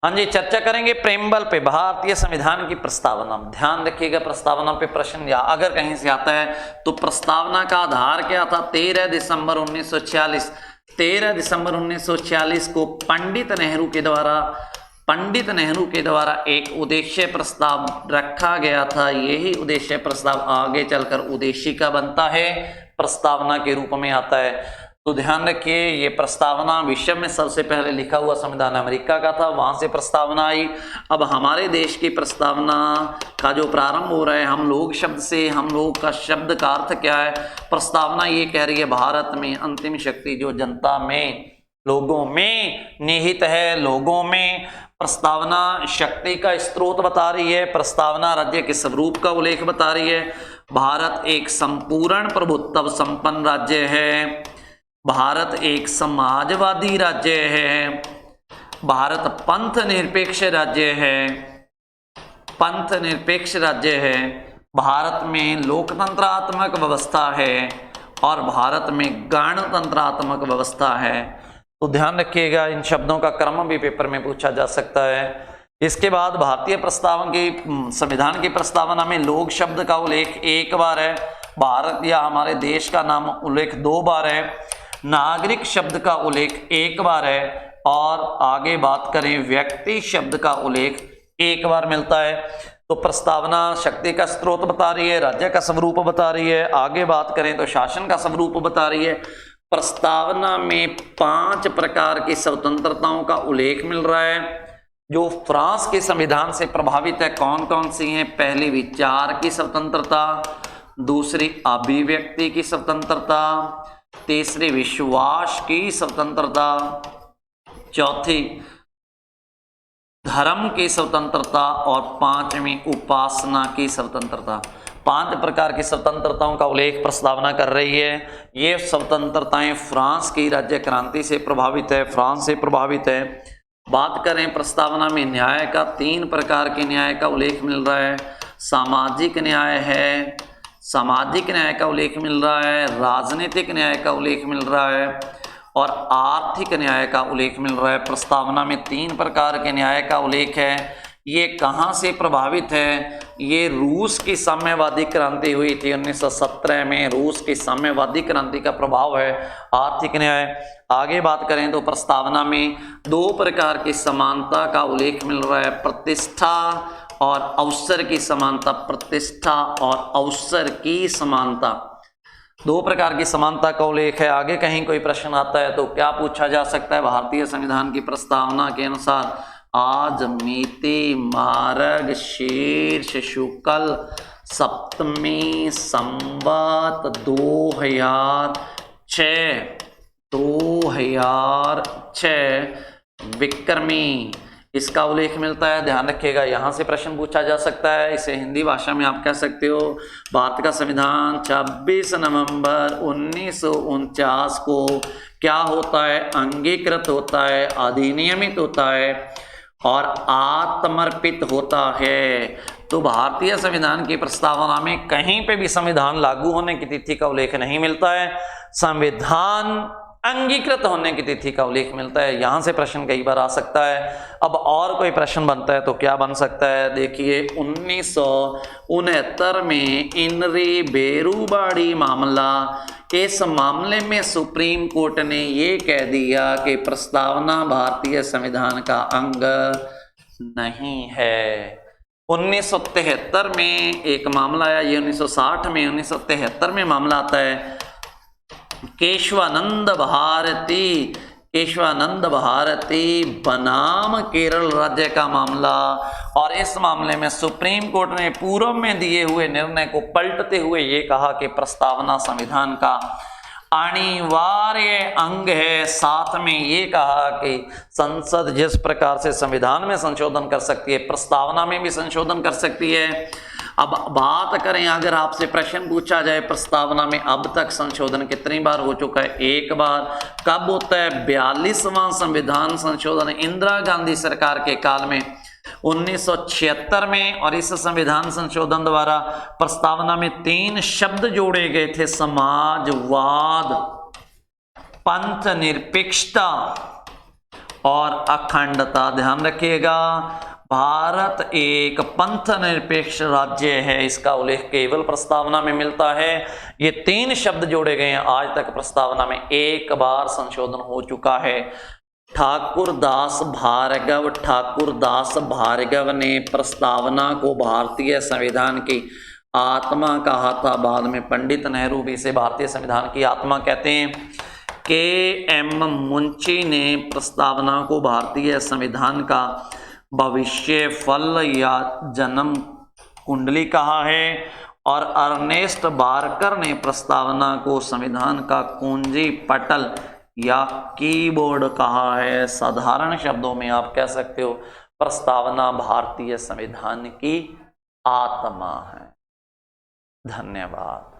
हाँ जी, चर्चा करेंगे प्रेमबल पे, भारतीय संविधान की प्रस्तावना। ध्यान रखिएगा, प्रस्तावना पे प्रश्न या अगर कहीं से आता है तो प्रस्तावना का आधार क्या था? 13 दिसंबर 1946। 13 दिसंबर 1946 को पंडित नेहरू के द्वारा एक उद्देश्य प्रस्ताव रखा गया था। यही उद्देश्य प्रस्ताव आगे चलकर उद्देशिका बनता है, प्रस्तावना के रूप में आता है। तो ध्यान रखिए, ये प्रस्तावना विश्व में सबसे पहले लिखा हुआ संविधान अमेरिका का था, वहां से प्रस्तावना आई। अब हमारे देश की प्रस्तावना का जो प्रारंभ हो रहा है हम लोग शब्द से, हम लोग का शब्द का अर्थ क्या है? प्रस्तावना ये कह रही है भारत में अंतिम शक्ति जो जनता में, लोगों में निहित है, लोगों में। प्रस्तावना शक्ति का स्रोत बता रही है, प्रस्तावना राज्य के स्वरूप का उल्लेख बता रही है। भारत एक संपूर्ण प्रभुत्व संपन्न राज्य है, भारत एक समाजवादी राज्य है, भारत पंथ निरपेक्ष राज्य है, पंथ निरपेक्ष राज्य है, भारत में लोकतंत्रात्मक व्यवस्था है और भारत में गणतंत्रात्मक व्यवस्था है। तो ध्यान रखिएगा, इन शब्दों का क्रम भी पेपर में पूछा जा सकता है। इसके बाद भारतीय प्रस्तावना की, संविधान की प्रस्तावना में लोक शब्द का उल्लेख एक बार है, भारत या हमारे देश का नाम उल्लेख 2 बार है, नागरिक शब्द का उल्लेख 1 बार है और आगे बात करें व्यक्ति शब्द का उल्लेख 1 बार मिलता है। तो प्रस्तावना शक्ति का स्रोत बता रही है, राज्य का स्वरूप बता रही है, आगे बात करें तो शासन का स्वरूप बता रही है। प्रस्तावना में 5 प्रकार की स्वतंत्रताओं का उल्लेख मिल रहा है जो फ्रांस के संविधान से प्रभावित है। कौन कौन सी हैं? पहली विचार की स्वतंत्रता, दूसरी अभिव्यक्ति की स्वतंत्रता, तीसरी विश्वास की स्वतंत्रता, चौथी धर्म की स्वतंत्रता और 5वीं उपासना की स्वतंत्रता। 5 प्रकार की स्वतंत्रताओं का उल्लेख प्रस्तावना कर रही है। ये स्वतंत्रताएं फ्रांस की राज्य क्रांति से प्रभावित है, फ्रांस से प्रभावित है। बात करें प्रस्तावना में न्याय का, 3 प्रकार के न्याय का उल्लेख मिल रहा है। सामाजिक न्याय है, सामाजिक न्याय का उल्लेख मिल रहा है, राजनीतिक न्याय का उल्लेख मिल रहा है और आर्थिक न्याय का उल्लेख मिल रहा है। प्रस्तावना में 3 प्रकार के न्याय का उल्लेख है। ये कहाँ से प्रभावित है? ये रूस की साम्यवादी क्रांति हुई थी 1917 में, रूस की साम्यवादी क्रांति का प्रभाव है आर्थिक न्याय। आगे बात करें तो प्रस्तावना में 2 प्रकार की समानता का उल्लेख मिल रहा है, प्रतिष्ठा और अवसर की समानता, प्रतिष्ठा और अवसर की समानता, 2 प्रकार की समानता का उल्लेख है। आगे कहीं कोई प्रश्न आता है तो क्या पूछा जा सकता है? भारतीय संविधान की प्रस्तावना के अनुसार आज मिति मार्ग शीर्ष शुक्ल सप्तमी संवत 2006 विक्रमी, इसका उल्लेख मिलता है। ध्यान रखिएगा, यहाँ से प्रश्न पूछा जा सकता है। इसे हिंदी भाषा में आप कह सकते हो, भारत का संविधान 26 नवंबर 1949 को क्या होता है? अंगीकृत होता है, अधिनियमित होता है और आत्मर्पित होता है। तो भारतीय संविधान की प्रस्तावना में कहीं पे भी संविधान लागू होने की तिथि का उल्लेख नहीं मिलता है, संविधान अंगीकृत होने की तिथि का उल्लेख मिलता है। यहां से प्रश्न कई बार आ सकता है। अब और कोई प्रश्न बनता है तो क्या बन सकता है? देखिए 1969 में इनरी बेरूबाड़ी मामला, इस मामले में सुप्रीम कोर्ट ने ये कह दिया कि प्रस्तावना भारतीय संविधान का अंग नहीं है। 1973 में एक मामला आया, ये 1960 में, 1973 में मामला आता है केशवानंद भारती बनाम केरल राज्य का मामला। और इस मामले में सुप्रीम कोर्ट ने पूर्व में दिए हुए निर्णय को पलटते हुए ये कहा कि प्रस्तावना संविधान का अनिवार्य अंग है। साथ में ये कहा कि संसद जिस प्रकार से संविधान में संशोधन कर सकती है, प्रस्तावना में भी संशोधन कर सकती है। अब बात करें, अगर आपसे प्रश्न पूछा जाए प्रस्तावना में अब तक संशोधन कितनी बार हो चुका है? 1 बार। कब होता है? 42वां संविधान संशोधन इंदिरा गांधी सरकार के काल में 1976 में। और इस संविधान संशोधन द्वारा प्रस्तावना में 3 शब्द जोड़े गए थे, समाजवाद, पंथ निरपेक्षता और अखंडता। ध्यान रखिएगा, भारत एक पंथ निरपेक्ष राज्य है, इसका उल्लेख केवल प्रस्तावना में मिलता है। ये 3 शब्द जोड़े गए हैं, आज तक प्रस्तावना में एक बार संशोधन हो चुका है। ठाकुर दास भार्गव ने प्रस्तावना को भारतीय संविधान की आत्मा कहा था। बाद में पंडित नेहरू भी इसे भारतीय संविधान की आत्मा कहते हैं। के.एम. मुंशी ने प्रस्तावना को भारतीय संविधान का भविष्य फल या जन्म कुंडली कहा है। और अर्नेस्ट बार्कर ने प्रस्तावना को संविधान का कुंजी पटल या कीबोर्ड कहा है। साधारण शब्दों में आप कह सकते हो प्रस्तावना भारतीय संविधान की आत्मा है। धन्यवाद।